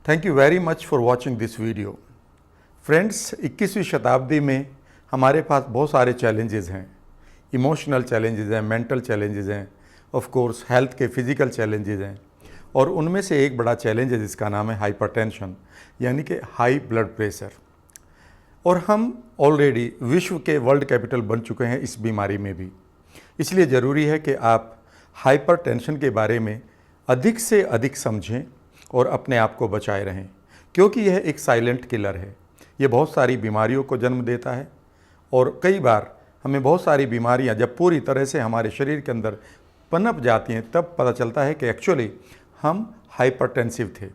Thank you very much for watching this video. Friends, 21वीं शताब्दी में हमारे पास बहुत सारे चैलेंजेस हैं। इमोशनल चैलेंजेस हैं, मेंटल चैलेंजेस हैं, ऑफ कोर्स हेल्थ के फिज़िकल चैलेंजेस हैं, और उनमें से एक बड़ा चैलेंज है जिसका नाम है हाइपरटेंशन, यानी कि हाई ब्लड प्रेशर। और हम ऑलरेडी विश्व के वर्ल्ड कैपिटल बन चुके हैं इस बीमारी में भी। इसलिए ज़रूरी है कि आप हाइपरटेंशन के बारे में अधिक से अधिक समझें और अपने आप को बचाए रहें, क्योंकि यह एक साइलेंट किलर है। ये बहुत सारी बीमारियों को जन्म देता है और कई बार हमें बहुत सारी बीमारियां जब पूरी तरह से हमारे शरीर के अंदर पनप जाती हैं तब पता चलता है कि एक्चुअली हम हाइपरटेंसिव थे।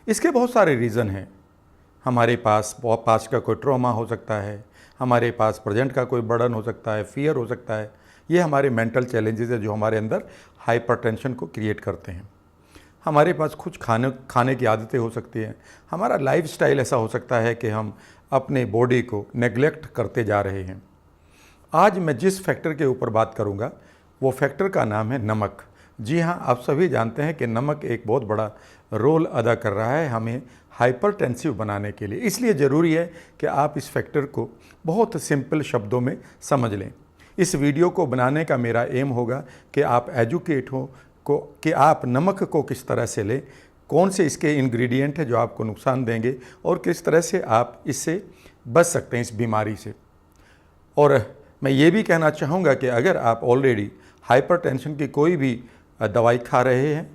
इसके बहुत सारे रीज़न हैं। हमारे पास पास्ट का कोई ट्रॉमा हो सकता है, हमारे पास प्रेजेंट का कोई बर्डन हो सकता है, फियर हो सकता है। ये हमारे मेंटल चैलेंजेस है जो हमारे अंदर हाइपरटेंशन को क्रिएट करते हैं। हमारे पास कुछ खाने की आदतें हो सकती हैं। हमारा लाइफस्टाइल ऐसा हो सकता है कि हम अपने बॉडी को नेग्लेक्ट करते जा रहे हैं। आज मैं जिस फैक्टर के ऊपर बात करूंगा वो फैक्टर का नाम है नमक। जी हाँ, आप सभी जानते हैं कि नमक एक बहुत बड़ा रोल अदा कर रहा है हमें हाइपरटेंसिव बनाने के लिए। इसलिए ज़रूरी है कि आप इस फैक्टर को बहुत सिंपल शब्दों में समझ लें। इस वीडियो को बनाने का मेरा एम होगा कि आप एजुकेट हो कि आप नमक को किस तरह से लें, कौन से इसके इंग्रेडिएंट हैं जो आपको नुकसान देंगे और किस तरह से आप इससे बच सकते हैं इस बीमारी से। और मैं ये भी कहना चाहूँगा कि अगर आप ऑलरेडी हाइपरटेंशन की कोई भी दवाई खा रहे हैं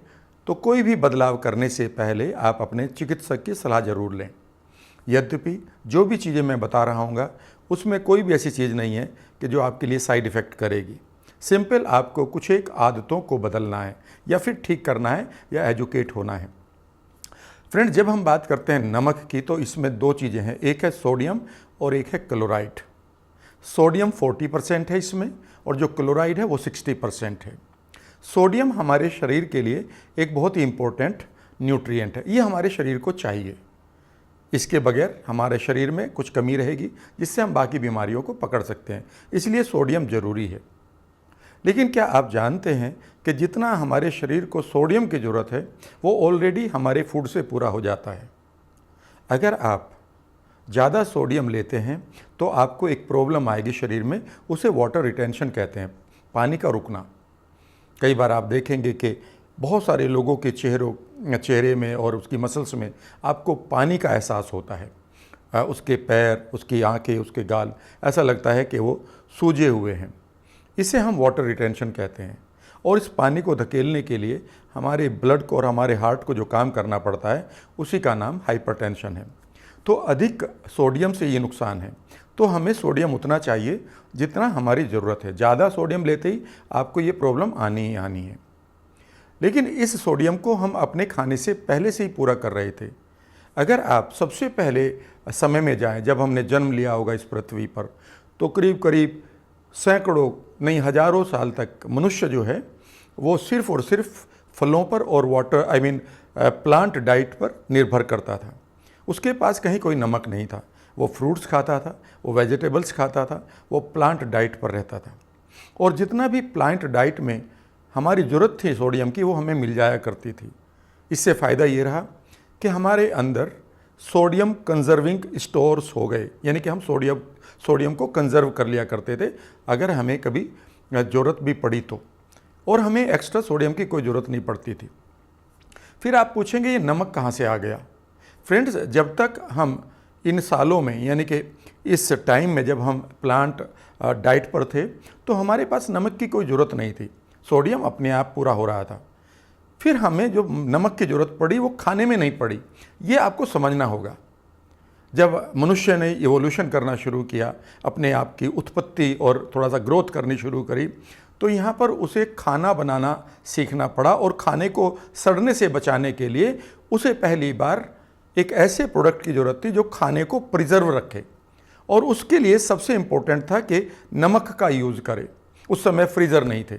तो कोई भी बदलाव करने से पहले आप अपने चिकित्सक की सलाह ज़रूर लें। यद्यपि जो भी चीज़ें मैं बता रहा हूँगा उसमें कोई भी ऐसी चीज़ नहीं है कि जो आपके लिए साइड इफ़ेक्ट करेगी। सिंपल आपको कुछ एक आदतों को बदलना है या फिर ठीक करना है या एजुकेट होना है। फ्रेंड, जब हम बात करते हैं नमक की तो इसमें दो चीज़ें हैं, एक है सोडियम और एक है क्लोराइड। सोडियम 40% है इसमें और जो क्लोराइड है वो 60% है। सोडियम हमारे शरीर के लिए एक बहुत ही इम्पोर्टेंट न्यूट्रिएंट है, ये हमारे शरीर को चाहिए। इसके बगैर हमारे शरीर में कुछ कमी रहेगी जिससे हम बाकी बीमारियों को पकड़ सकते हैं, इसलिए सोडियम ज़रूरी है। लेकिन क्या आप जानते हैं कि जितना हमारे शरीर को सोडियम की ज़रूरत है वो ऑलरेडी हमारे फूड से पूरा हो जाता है। अगर आप ज़्यादा सोडियम लेते हैं तो आपको एक प्रॉब्लम आएगी शरीर में, उसे वाटर रिटेंशन कहते हैं, पानी का रुकना। कई बार आप देखेंगे कि बहुत सारे लोगों के चेहरे में और उसकी मसल्स में आपको पानी का एहसास होता है। उसके पैर, उसकी आंखें, उसके गाल, ऐसा लगता है कि वो सूजे हुए हैं। इसे हम वाटर रिटेंशन कहते हैं। और इस पानी को धकेलने के लिए हमारे ब्लड को और हमारे हार्ट को जो काम करना पड़ता है उसी का नाम हाइपरटेंशन है। तो अधिक सोडियम से ये नुकसान है, तो हमें सोडियम उतना चाहिए जितना हमारी ज़रूरत है। ज़्यादा सोडियम लेते ही आपको ये प्रॉब्लम आनी ही आनी है। लेकिन इस सोडियम को हम अपने खाने से पहले से ही पूरा कर रहे थे। अगर आप सबसे पहले समय में जाएं, जब हमने जन्म लिया होगा इस पृथ्वी पर, तो करीब करीब सैकड़ों नहीं हजारों साल तक मनुष्य जो है वो सिर्फ और सिर्फ फलों पर और प्लांट डाइट पर निर्भर करता था। उसके पास कहीं कोई नमक नहीं था। वो फ्रूट्स खाता था, वो वेजिटेबल्स खाता था, वो प्लांट डाइट पर रहता था। और जितना भी प्लांट डाइट में हमारी ज़रूरत थी सोडियम की वो हमें मिल जाया करती थी। इससे फ़ायदा ये रहा कि हमारे अंदर सोडियम कंजर्विंग स्टोर्स हो गए, यानी कि हम सोडियम को कंजर्व कर लिया करते थे अगर हमें कभी ज़रूरत भी पड़ी तो, और हमें एक्स्ट्रा सोडियम की कोई ज़रूरत नहीं पड़ती थी। फिर आप पूछेंगे ये नमक कहाँ से आ गया। फ्रेंड्स, जब तक हम इन सालों में, यानी कि इस टाइम में जब हम प्लांट डाइट पर थे तो हमारे पास नमक की कोई ज़रूरत नहीं थी, सोडियम अपने आप पूरा हो रहा था। फिर हमें जो नमक की ज़रूरत पड़ी वो खाने में नहीं पड़ी, ये आपको समझना होगा। जब मनुष्य ने इवोल्यूशन करना शुरू किया, अपने आप की उत्पत्ति और थोड़ा सा ग्रोथ करनी शुरू करी, तो यहाँ पर उसे खाना बनाना सीखना पड़ा। और खाने को सड़ने से बचाने के लिए उसे पहली बार एक ऐसे प्रोडक्ट की ज़रूरत थी जो खाने को प्रिजर्व रखे, और उसके लिए सबसे इम्पोर्टेंट था कि नमक का यूज़ करें। उस समय फ्रीज़र नहीं थे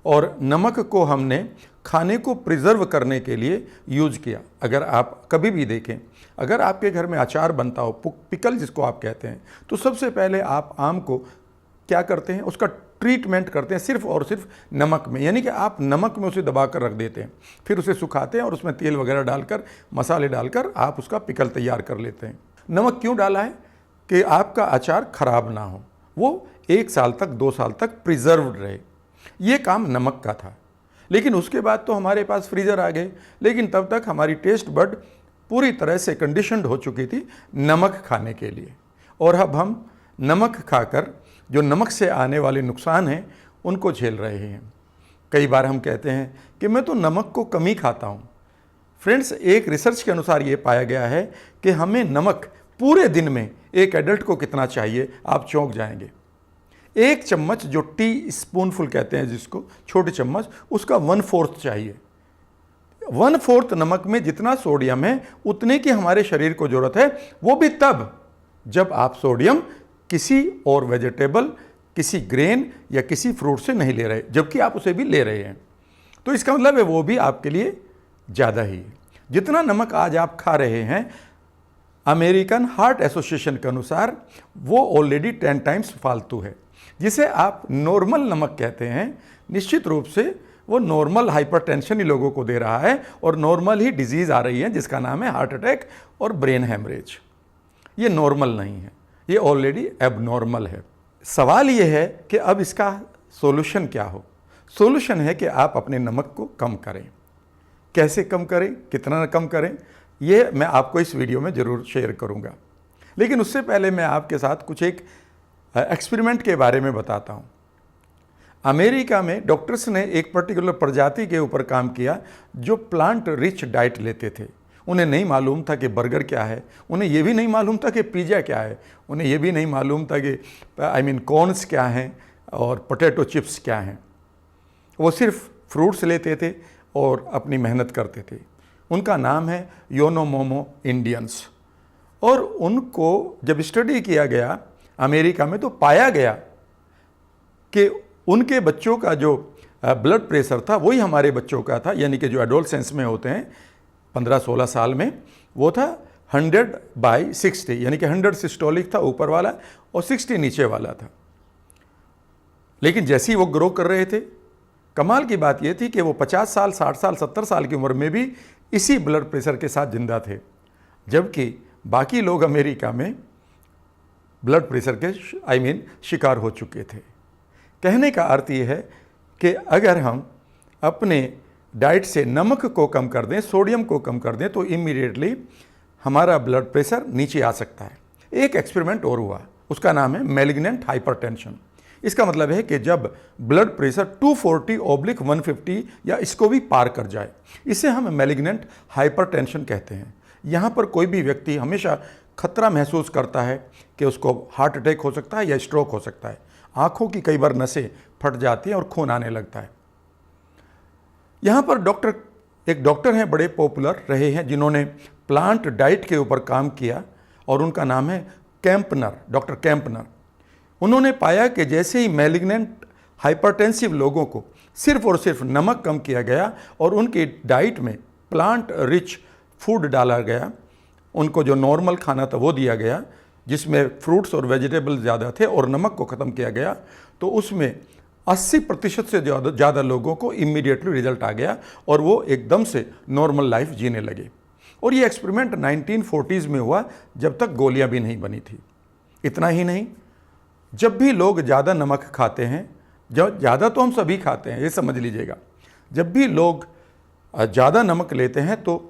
और नमक को हमने खाने को प्रिजर्व करने के लिए यूज़ किया। अगर आप कभी भी देखें, अगर आपके घर में अचार बनता हो, पिकल जिसको आप कहते हैं, तो सबसे पहले आप आम को क्या करते हैं, उसका ट्रीटमेंट करते हैं सिर्फ और सिर्फ नमक में, यानी कि आप नमक में उसे दबा कर रख देते हैं, फिर उसे सुखाते हैं और उसमें तेल वगैरह डालकर, मसाले डालकर आप उसका पिकल तैयार कर लेते हैं। नमक क्यों डाला है? कि आपका अचार खराब ना हो, वो 1 साल तक 2 साल तक प्रिजर्व्ड रहे। ये काम नमक का था। लेकिन उसके बाद तो हमारे पास फ्रीज़र आ गए, लेकिन तब तक हमारी टेस्ट बड पूरी तरह से कंडीशनड हो चुकी थी नमक खाने के लिए। और अब हम नमक खाकर जो नमक से आने वाले नुकसान हैं उनको झेल रहे हैं। कई बार हम कहते हैं कि मैं तो नमक को कम ही खाता हूँ। फ्रेंड्स, एक रिसर्च के अनुसार ये पाया गया है कि हमें नमक पूरे दिन में एक एडल्ट को कितना चाहिए, आप चौंक जाएंगे। 1 चम्मच, जो टी स्पूनफुल कहते हैं जिसको, छोटे चम्मच, उसका 1/4 चाहिए। 1/4 नमक में जितना सोडियम है उतने की हमारे शरीर को जरूरत है, वो भी तब जब आप सोडियम किसी और वेजिटेबल, किसी ग्रेन या किसी फ्रूट से नहीं ले रहे, जबकि आप उसे भी ले रहे हैं। तो इसका मतलब है वो भी आपके लिए ज़्यादा ही है। जितना नमक आज आप खा रहे हैं, अमेरिकन हार्ट एसोसिएशन के अनुसार वो ऑलरेडी 10 टाइम्स फालतू है। जिसे आप नॉर्मल नमक कहते हैं, निश्चित रूप से वो नॉर्मल हाइपरटेंशन ही लोगों को दे रहा है और नॉर्मल ही डिजीज़ आ रही है जिसका नाम है हार्ट अटैक और ब्रेन हेमरेज। ये नॉर्मल नहीं है, ये ऑलरेडी एबनॉर्मल है। सवाल ये है कि अब इसका सॉल्यूशन क्या हो। सॉल्यूशन है कि आप अपने नमक को कम करें। कैसे कम करें, कितना कम करें, ये मैं आपको इस वीडियो में ज़रूर शेयर करूँगा। लेकिन उससे पहले मैं आपके साथ कुछ एक एक्सपेरिमेंट के बारे में बताता हूँ। अमेरिका में डॉक्टर्स ने एक पर्टिकुलर प्रजाति के ऊपर काम किया जो प्लांट रिच डाइट लेते थे। उन्हें नहीं मालूम था कि बर्गर क्या है, उन्हें यह भी नहीं मालूम था कि पिज़्ज़ा क्या है, उन्हें यह भी नहीं मालूम था कि कॉर्न्स क्या हैं और पोटैटो चिप्स क्या हैं। वो सिर्फ फ्रूट्स लेते थे और अपनी मेहनत करते थे। उनका नाम है योनोमोमो इंडियंस। और उनको जब स्टडी किया गया अमेरिका में, तो पाया गया कि उनके बच्चों का जो ब्लड प्रेशर था वही हमारे बच्चों का था, यानी कि जो एडोलसेंस में होते हैं 15-16 साल में, वो था 100/60, यानी कि 100 सिस्टोलिक था ऊपर वाला और 60 नीचे वाला था। लेकिन जैसे ही वो ग्रो कर रहे थे, कमाल की बात ये थी कि वो 50 साल, 60 साल, 70 साल की उम्र में भी इसी ब्लड प्रेशर के साथ जिंदा थे, जबकि बाकी लोग अमेरिका में ब्लड प्रेशर के शिकार हो चुके थे। कहने का अर्थ ये है कि अगर हम अपने डाइट से नमक को कम कर दें, सोडियम को कम कर दें, तो इमीडिएटली हमारा ब्लड प्रेशर नीचे आ सकता है। एक एक्सपेरिमेंट और हुआ, उसका नाम है मैलिग्नेंट हाइपरटेंशन। इसका मतलब है कि जब ब्लड प्रेशर 240/150 या इसको भी पार कर जाए, इसे हम मैलिग्नेंट हाइपरटेंशन कहते हैं। यहाँ पर कोई भी व्यक्ति हमेशा खतरा महसूस करता है कि उसको हार्ट अटैक हो सकता है या स्ट्रोक हो सकता है। आँखों की कई बार नसें फट जाती हैं और खून आने लगता है। यहाँ पर एक डॉक्टर हैं, बड़े पॉपुलर रहे हैं, जिन्होंने प्लांट डाइट के ऊपर काम किया और उनका नाम है कैंपनर, डॉक्टर कैंपनर। उन्होंने पाया कि जैसे ही मैलिग्नेंट हाइपरटेंसिव लोगों को सिर्फ और सिर्फ नमक कम किया गया और उनकी डाइट में प्लांट रिच फूड डाला गया, उनको जो नॉर्मल खाना था वो दिया गया जिसमें फ्रूट्स और वेजिटेबल ज़्यादा थे, और नमक को ख़त्म किया गया, तो उसमें 80% से ज़्यादा लोगों को इमीडिएटली रिजल्ट आ गया और वो एकदम से नॉर्मल लाइफ जीने लगे। और ये एक्सपेरिमेंट 1940s में हुआ, जब तक गोलियां भी नहीं बनी थी। इतना ही नहीं, जब भी लोग ज़्यादा नमक खाते हैं, जब ज़्यादा तो हम सभी खाते हैं, ये समझ लीजिएगा, जब भी लोग ज़्यादा नमक लेते हैं तो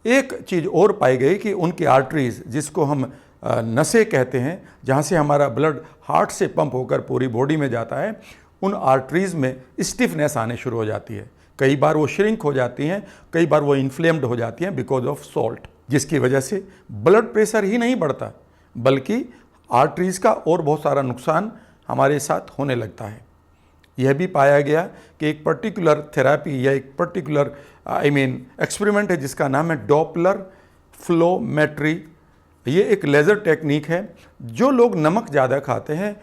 एक चीज़ और पाई गई कि उनकी आर्टरीज, जिसको हम नसें कहते हैं, जहाँ से हमारा ब्लड हार्ट से पंप होकर पूरी बॉडी में जाता है, उन आर्टरीज में स्टिफनेस आने शुरू हो जाती है। कई बार वो श्रिंक हो जाती हैं, कई बार वो इन्फ्लेम्ड हो जाती हैं बिकॉज ऑफ सॉल्ट, जिसकी वजह से ब्लड प्रेशर ही नहीं बढ़ता बल्कि आर्टरीज का और बहुत सारा नुकसान हमारे साथ होने लगता है। यह भी पाया गया कि एक पर्टिकुलर थेरेपी या एक पर्टिकुलर एक्सपेरिमेंट है जिसका नाम है डॉपलर फ्लोमेट्री। ये एक लेज़र टेक्निक है। जो लोग नमक ज़्यादा खाते हैं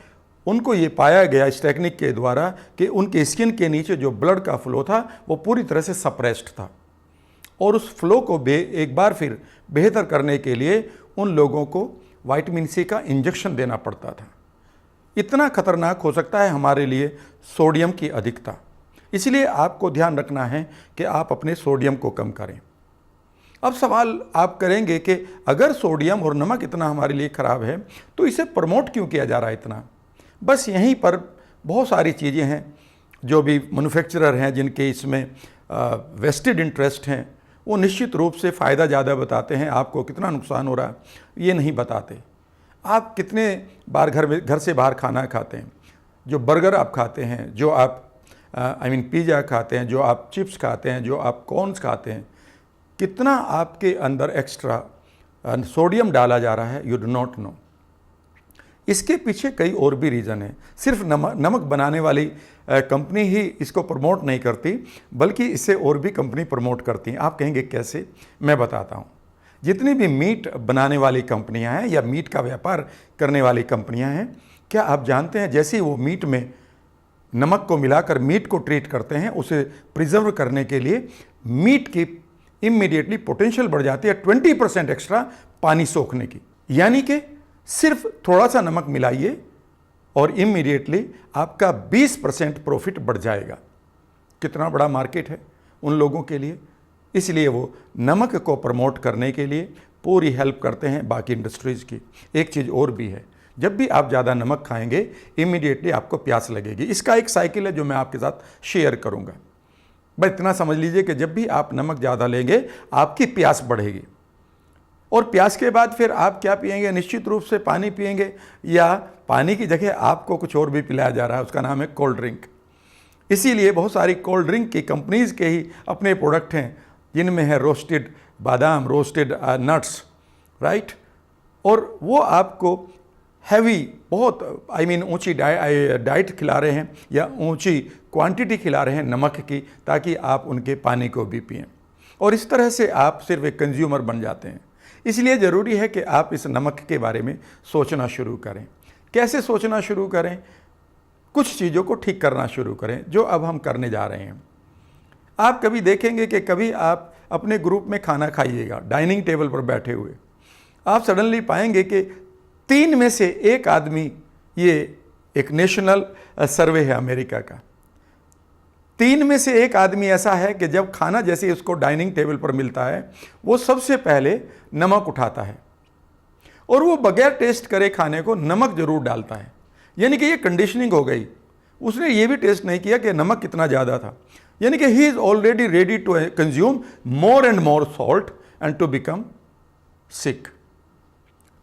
उनको ये पाया गया इस टेक्निक के द्वारा कि उनके स्किन के नीचे जो ब्लड का फ्लो था वो पूरी तरह से सप्रेस्ड था, और उस फ्लो को एक बार फिर बेहतर करने के लिए उन लोगों को विटामिन सी का इंजेक्शन देना पड़ता था। इतना खतरनाक हो सकता है हमारे लिए सोडियम की अधिकता। इसलिए आपको ध्यान रखना है कि आप अपने सोडियम को कम करें। अब सवाल आप करेंगे कि अगर सोडियम और नमक इतना हमारे लिए ख़राब है तो इसे प्रमोट क्यों किया जा रहा है इतना? बस यहीं पर बहुत सारी चीज़ें हैं। जो भी मैन्युफैक्चरर हैं जिनके इसमें वेस्टेड इंटरेस्ट हैं, वो निश्चित रूप से फ़ायदा ज़्यादा बताते हैं, आपको कितना नुकसान हो रहा है ये नहीं बताते। आप कितने बार घर से बाहर खाना खाते हैं, जो बर्गर आप खाते हैं, जो आप पिज़्ज़ा खाते हैं, जो आप चिप्स खाते हैं, जो आप कॉर्न्स खाते हैं, कितना आपके अंदर एक्स्ट्रा सोडियम डाला जा रहा है, यू डू नॉट नो। इसके पीछे कई और भी रीज़न है। सिर्फ नमक बनाने वाली कंपनी ही इसको प्रमोट नहीं करती, बल्कि इससे और भी कंपनी प्रमोट करती हैं। आप कहेंगे कैसे? मैं बताता हूँ। जितनी भी मीट बनाने वाली कंपनियां हैं या मीट का व्यापार करने वाली कंपनियां हैं, क्या आप जानते हैं जैसे ही वो मीट में नमक को मिलाकर मीट को ट्रीट करते हैं, उसे प्रिजर्व करने के लिए मीट की इमीडिएटली पोटेंशियल बढ़ जाती है 20% एक्स्ट्रा पानी सोखने की। यानी कि सिर्फ थोड़ा सा नमक मिलाइए और इमीडिएटली आपका 20% प्रॉफिट बढ़ जाएगा। कितना बड़ा मार्केट है उन लोगों के लिए। इसलिए वो नमक को प्रमोट करने के लिए पूरी हेल्प करते हैं बाकी इंडस्ट्रीज़ की। एक चीज़ और भी है, जब भी आप ज़्यादा नमक खाएंगे इमीडिएटली आपको प्यास लगेगी। इसका एक साइकिल है जो मैं आपके साथ शेयर करूँगा। बस इतना समझ लीजिए कि जब भी आप नमक ज़्यादा लेंगे आपकी प्यास बढ़ेगी, और प्यास के बाद फिर आप क्या पिएंगे? निश्चित रूप से पानी पिएंगे, या पानी की जगह आपको कुछ और भी पिलाया जा रहा है, उसका नाम है कोल्ड ड्रिंक। इसीलिए बहुत सारी कोल्ड ड्रिंक की कंपनीज़ के ही अपने प्रोडक्ट हैं जिनमें है रोस्टेड बादाम, रोस्टेड नट्स, राइट। और वो आपको हैवी बहुत ऊंची डाइट खिला रहे हैं या ऊंची क्वांटिटी खिला रहे हैं नमक की, ताकि आप उनके पानी को भी पिएं। और इस तरह से आप सिर्फ एक कंज्यूमर बन जाते हैं। इसलिए ज़रूरी है कि आप इस नमक के बारे में सोचना शुरू करें। कैसे सोचना शुरू करें? कुछ चीज़ों को ठीक करना शुरू करें, जो अब हम करने जा रहे हैं। आप कभी देखेंगे कि कभी आप अपने ग्रुप में खाना खाइएगा, डाइनिंग टेबल पर बैठे हुए, आप सडनली पाएंगे कि 3 में से 1 आदमी, ये एक नेशनल सर्वे है अमेरिका का, 3 में से 1 आदमी ऐसा है कि जब खाना जैसे ही उसको डाइनिंग टेबल पर मिलता है, वो सबसे पहले नमक उठाता है और वो बगैर टेस्ट करे खाने को नमक जरूर डालता है। यानी कि ये कंडीशनिंग हो गई। उसने ये भी टेस्ट नहीं किया कि नमक कितना ज़्यादा था। यानी कि he is already ready to consume more and more salt and to become sick.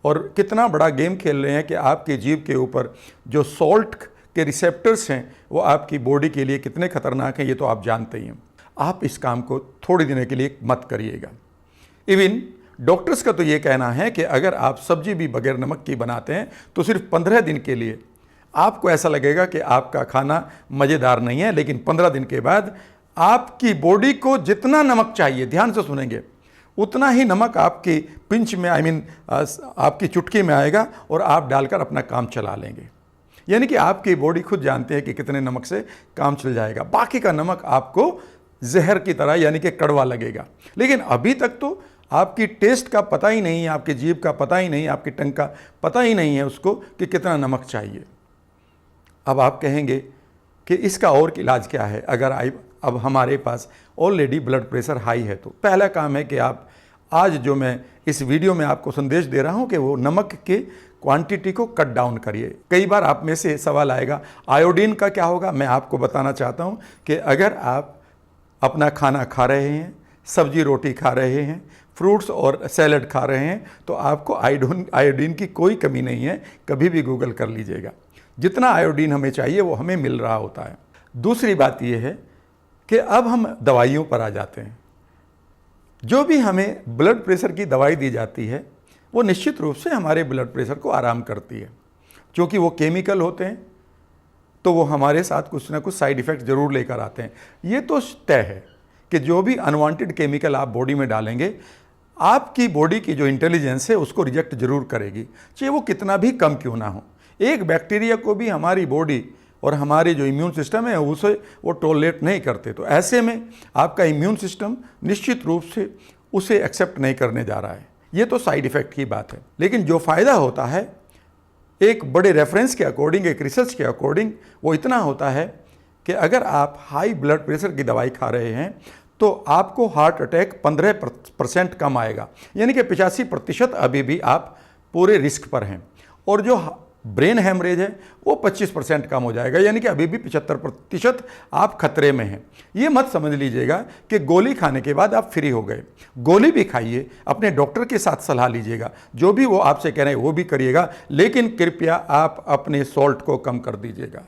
और कितना बड़ा गेम खेल रहे हैं कि आपकी जीभ के ऊपर जो सॉल्ट के रिसेप्टर्स हैं वो आपकी बॉडी के लिए कितने खतरनाक हैं, ये तो आप जानते ही हैं। आप इस काम को थोड़े दिनों के लिए मत करिएगा। इवन डॉक्टर्स का तो ये कहना है कि अगर आप सब्जी भी बगैर नमक की बनाते हैं तो सिर्फ 15 दिन के लिए आपको ऐसा लगेगा कि आपका खाना मज़ेदार नहीं है, लेकिन 15 दिन के बाद आपकी बॉडी को जितना नमक चाहिए, ध्यान से सुनेंगे, उतना ही नमक आपकी पिंच में आपकी चुटकी में आएगा और आप डालकर अपना काम चला लेंगे। यानी कि आपकी बॉडी खुद जानते हैं कि कितने नमक से काम चल जाएगा। बाकी का नमक आपको जहर की तरह यानी कि कड़वा लगेगा। लेकिन अभी तक तो आपकी टेस्ट का पता ही नहीं है, आपकी जीभ का पता ही नहीं, आपकी टंग का पता ही नहीं है उसको कि कितना नमक चाहिए। अब आप कहेंगे कि इसका और इलाज क्या है? अगर अब हमारे पास ऑलरेडी ब्लड प्रेशर हाई है तो पहला काम है कि आप आज जो मैं इस वीडियो में आपको संदेश दे रहा हूं कि वो नमक के क्वांटिटी को कट डाउन करिए। कई बार आप में से सवाल आएगा आयोडीन का क्या होगा? मैं आपको बताना चाहता हूं कि अगर आप अपना खाना खा रहे हैं, सब्जी रोटी खा रहे हैं, फ्रूट्स और सैलड खा रहे हैं, तो आपको आयोडीन की कोई कमी नहीं है। कभी भी गूगल कर लीजिएगा, जितना आयोडीन हमें चाहिए वो हमें मिल रहा होता है। दूसरी बात यह है कि अब हम दवाइयों पर आ जाते हैं। जो भी हमें ब्लड प्रेशर की दवाई दी जाती है वो निश्चित रूप से हमारे ब्लड प्रेशर को आराम करती है। क्योंकि वो केमिकल होते हैं तो वो हमारे साथ कुछ ना कुछ साइड इफ़ेक्ट ज़रूर लेकर आते हैं। ये तो तय है कि जो भी अनवांटेड केमिकल आप बॉडी में डालेंगे, आपकी बॉडी की जो इंटेलिजेंस है उसको रिजेक्ट जरूर करेगी, चाहे वो कितना भी कम क्यों ना हो। एक बैक्टीरिया को भी हमारी बॉडी और हमारी जो इम्यून सिस्टम है उसे वो टॉलरेट नहीं करते। तो ऐसे में आपका इम्यून सिस्टम निश्चित रूप से उसे एक्सेप्ट नहीं करने जा रहा है। ये तो साइड इफ़ेक्ट की बात है। लेकिन जो फ़ायदा होता है एक बड़े रेफरेंस के अकॉर्डिंग, एक रिसर्च के अकॉर्डिंग वो इतना होता है कि अगर आप हाई ब्लड प्रेशर की दवाई खा रहे हैं तो आपको हार्ट अटैक 15% कम आएगा, यानी कि 85% अभी भी आप पूरे रिस्क पर हैं। और जो ब्रेन हेमरेज है वो 25% कम हो जाएगा, यानी कि अभी भी 75% आप खतरे में हैं। ये मत समझ लीजिएगा कि गोली खाने के बाद आप फ्री हो गए। गोली भी खाइए, अपने डॉक्टर के साथ सलाह लीजिएगा, जो भी वो आपसे कह रहे हैं वो भी करिएगा, लेकिन कृपया आप अपने सॉल्ट को कम कर दीजिएगा।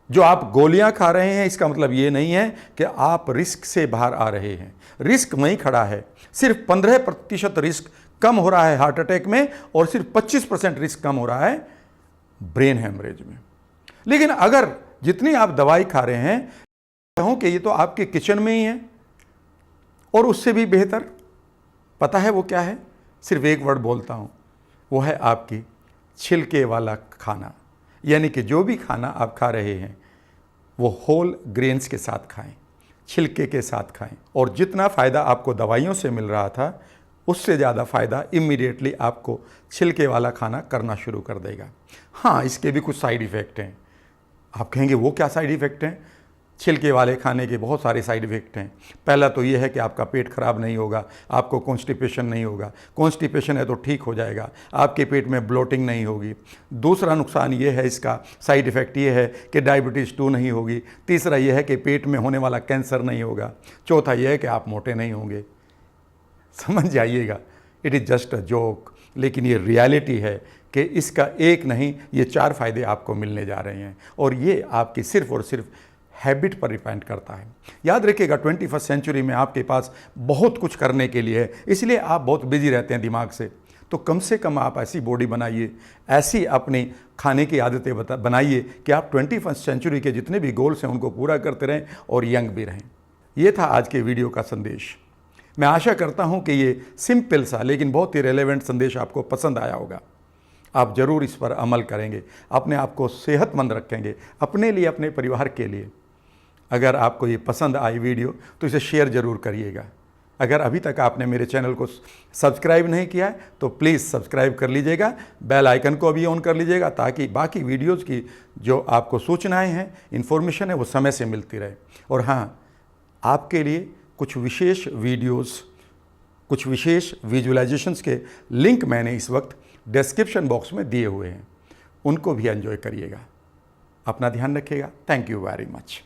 जो आप गोलियां खा रहे हैं इसका मतलब ये नहीं है कि आप रिस्क से बाहर आ रहे हैं। रिस्क वहीं खड़ा है, सिर्फ 15% रिस्क कम हो रहा है हार्ट अटैक में और सिर्फ 25% रिस्क कम हो रहा है ब्रेन हेमरेज में। लेकिन अगर जितनी आप दवाई खा रहे हैं, कहूं कि ये तो आपके किचन में ही है और उससे भी बेहतर, पता है वो क्या है? सिर्फ एक वर्ड बोलता हूं, वो है आपकी छिलके वाला खाना। यानी कि जो भी खाना आप खा रहे हैं वो होल ग्रेन्स के साथ खाएं, छिलके के साथ खाएं, और जितना फ़ायदा आपको दवाइयों से मिल रहा था उससे ज़्यादा फ़ायदा इमीडिएटली आपको छिलके वाला खाना करना शुरू कर देगा। हाँ, इसके भी कुछ साइड इफ़ेक्ट हैं। आप कहेंगे वो क्या साइड इफ़ेक्ट हैं? छिलके वाले खाने के बहुत सारे साइड इफ़ेक्ट हैं। पहला तो ये है कि आपका पेट खराब नहीं होगा, आपको कॉन्स्टिपेशन नहीं होगा। कॉन्स्टिपेशन है तो ठीक हो जाएगा, आपके पेट में ब्लोटिंग नहीं होगी। दूसरा नुकसान ये है, इसका साइड इफ़ेक्ट ये है कि डायबिटीज़ 2 नहीं होगी। तीसरा ये है कि पेट में होने वाला कैंसर नहीं होगा। चौथा ये है कि आप मोटे नहीं होंगे। समझ जाइएगा, it is just a joke, लेकिन ये रियलिटी है कि इसका एक नहीं, ये 4 फ़ायदे आपको मिलने जा रहे हैं, और ये आपकी सिर्फ और सिर्फ हैबिट पर डिपेंड करता है। याद रखिएगा, 21st सेंचुरी में आपके पास बहुत कुछ करने के लिए है, इसलिए आप बहुत बिजी रहते हैं दिमाग से। तो कम से कम आप ऐसी बॉडी बनाइए, ऐसी अपनी खाने की आदतें बनाइए कि आप 21st सेंचुरी के जितने भी गोल्स हैं उनको पूरा करते रहें और यंग भी रहें। ये था आज के वीडियो का संदेश। मैं आशा करता हूं कि ये सिंपल सा लेकिन बहुत ही रेलेवेंट संदेश आपको पसंद आया होगा। आप ज़रूर इस पर अमल करेंगे, अपने आप को सेहतमंद रखेंगे, अपने लिए, अपने परिवार के लिए। अगर आपको ये पसंद आई वीडियो तो इसे शेयर ज़रूर करिएगा। अगर अभी तक आपने मेरे चैनल को सब्सक्राइब नहीं किया है तो प्लीज़ सब्सक्राइब कर लीजिएगा, बेल आइकन को भी ऑन कर लीजिएगा, ताकि बाकी वीडियोज़ की जो आपको सूचनाएँ हैं, इन्फॉर्मेशन है, वो समय से मिलती रहे। और हाँ, आपके लिए कुछ विशेष वीडियोस, कुछ विशेष विजुअलाइजेशंस के लिंक मैंने इस वक्त डिस्क्रिप्शन बॉक्स में दिए हुए हैं, उनको भी एंजॉय करिएगा। अपना ध्यान रखिएगा। Thank you very much.